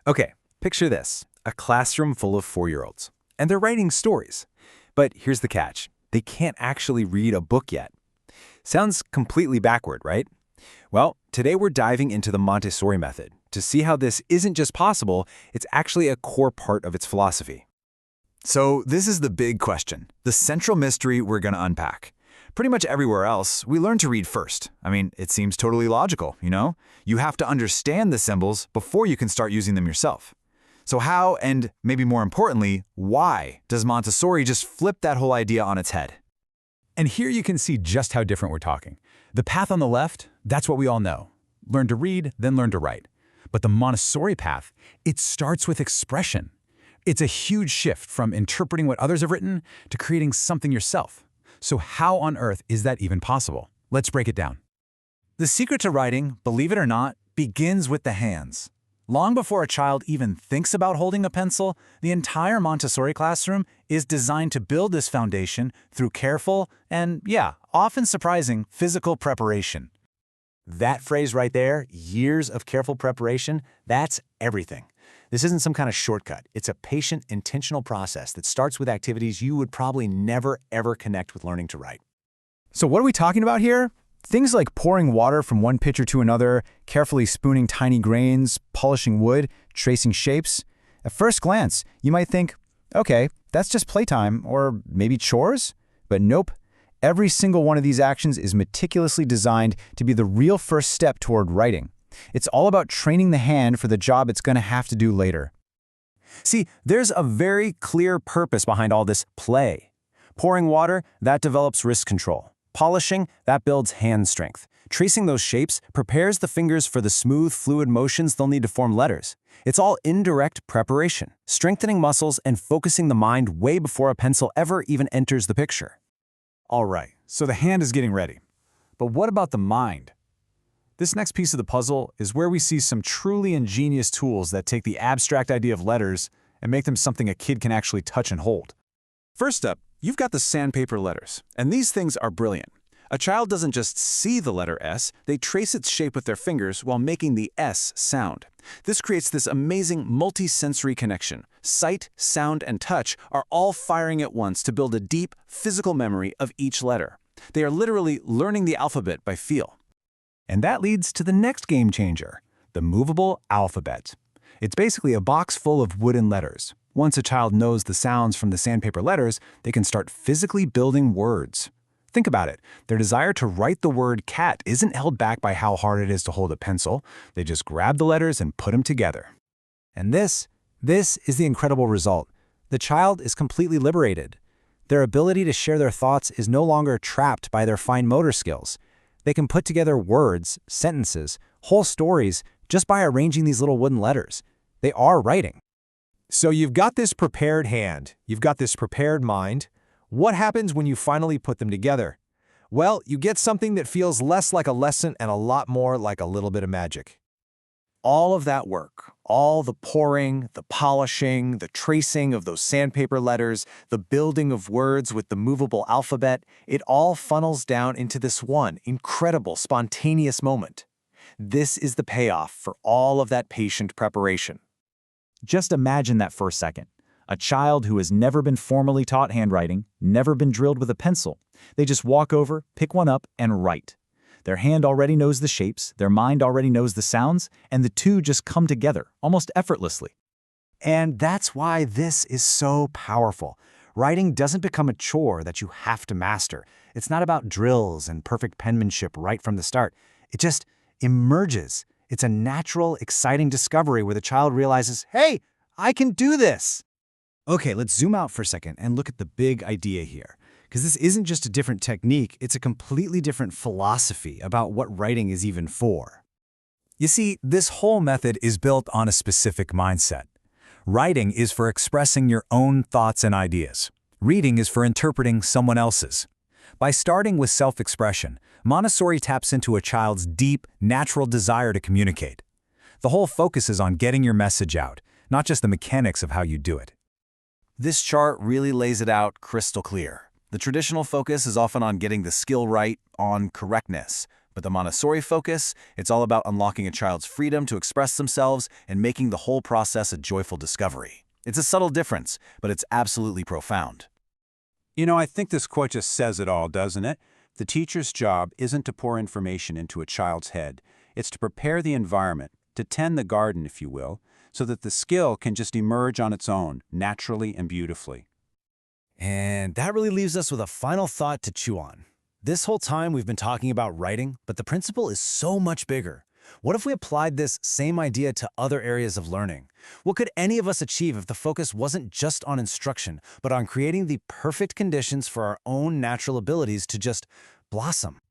Okay, picture this, a classroom full of 4-year-olds, and they're writing stories. But here's the catch. They can't actually read a book yet. Sounds completely backward, right? Well, today we're diving into the Montessori method to see how this isn't just possible, it's actually a core part of its philosophy. So this is the big question, the central mystery we're going to unpack. Pretty much everywhere else, we learn to read first. I mean, it seems totally logical, you know? You have to understand the symbols before you can start using them yourself. So how, and maybe more importantly, why does Montessori just flip that whole idea on its head? And here you can see just how different we're talking. The path on the left, that's what we all know. Learn to read, then learn to write. But the Montessori path, it starts with expression. It's a huge shift from interpreting what others have written to creating something yourself. So how on earth is that even possible? Let's break it down. The secret to writing, believe it or not, begins with the hands. Long before a child even thinks about holding a pencil, the entire Montessori classroom is designed to build this foundation through careful and, often surprising physical preparation. That phrase right there, years of careful preparation, that's everything. This isn't some kind of shortcut. It's a patient, intentional process that starts with activities you would probably never, ever connect with learning to write. So what are we talking about here? Things like pouring water from one pitcher to another, carefully spooning tiny grains, polishing wood, tracing shapes. At first glance, you might think, okay, that's just playtime or maybe chores. But nope. Every single one of these actions is meticulously designed to be the real first step toward writing. It's all about training the hand for the job it's going to have to do later. See, there's a very clear purpose behind all this play. Pouring water, that develops wrist control. Polishing, that builds hand strength. Tracing those shapes prepares the fingers for the smooth, fluid motions they'll need to form letters. It's all indirect preparation, strengthening muscles and focusing the mind way before a pencil ever even enters the picture. All right, so the hand is getting ready. But what about the mind? This next piece of the puzzle is where we see some truly ingenious tools that take the abstract idea of letters and make them something a kid can actually touch and hold. First up, you've got the sandpaper letters, and these things are brilliant. A child doesn't just see the letter S, they trace its shape with their fingers while making the S sound. This creates this amazing multi-sensory connection. Sight, sound, and touch are all firing at once to build a deep, physical memory of each letter. They are literally learning the alphabet by feel. And that leads to the next game changer, the movable alphabet. It's basically a box full of wooden letters. Once a child knows the sounds from the sandpaper letters, they can start physically building words. Think about it. Their desire to write the word cat isn't held back by how hard it is to hold a pencil. They just grab the letters and put them together. And this is the incredible result. The child is completely liberated. Their ability to share their thoughts is no longer trapped by their fine motor skills. They can put together words, sentences, whole stories just by arranging these little wooden letters. They are writing. So you've got this prepared hand, you've got this prepared mind. What happens when you finally put them together? Well, you get something that feels less like a lesson and a lot more like a little bit of magic. All of that work, all the pouring, the polishing, the tracing of those sandpaper letters, the building of words with the movable alphabet, it all funnels down into this one incredible, spontaneous moment. This is the payoff for all of that patient preparation. Just imagine that for a second. A child who has never been formally taught handwriting, never been drilled with a pencil. They just walk over, pick one up, and write. Their hand already knows the shapes, their mind already knows the sounds, and the two just come together, almost effortlessly. And that's why this is so powerful. Writing doesn't become a chore that you have to master. It's not about drills and perfect penmanship right from the start. It just emerges. It's a natural, exciting discovery where the child realizes, hey, I can do this. Okay, let's zoom out for a second and look at the big idea here. Because this isn't just a different technique, it's a completely different philosophy about what writing is even for. You see, this whole method is built on a specific mindset. Writing is for expressing your own thoughts and ideas. Reading is for interpreting someone else's. By starting with self-expression, Montessori taps into a child's deep, natural desire to communicate. The whole focus is on getting your message out, not just the mechanics of how you do it. This chart really lays it out crystal clear. The traditional focus is often on getting the skill right, on correctness. But the Montessori focus, it's all about unlocking a child's freedom to express themselves and making the whole process a joyful discovery. It's a subtle difference, but it's absolutely profound. You know, I think this quote just says it all, doesn't it? The teacher's job isn't to pour information into a child's head. It's to prepare the environment, to tend the garden, if you will, so that the skill can just emerge on its own, naturally and beautifully. And that really leaves us with a final thought to chew on. This whole time we've been talking about writing, but the principle is so much bigger. What if we applied this same idea to other areas of learning? What could any of us achieve if the focus wasn't just on instruction, but on creating the perfect conditions for our own natural abilities to just blossom?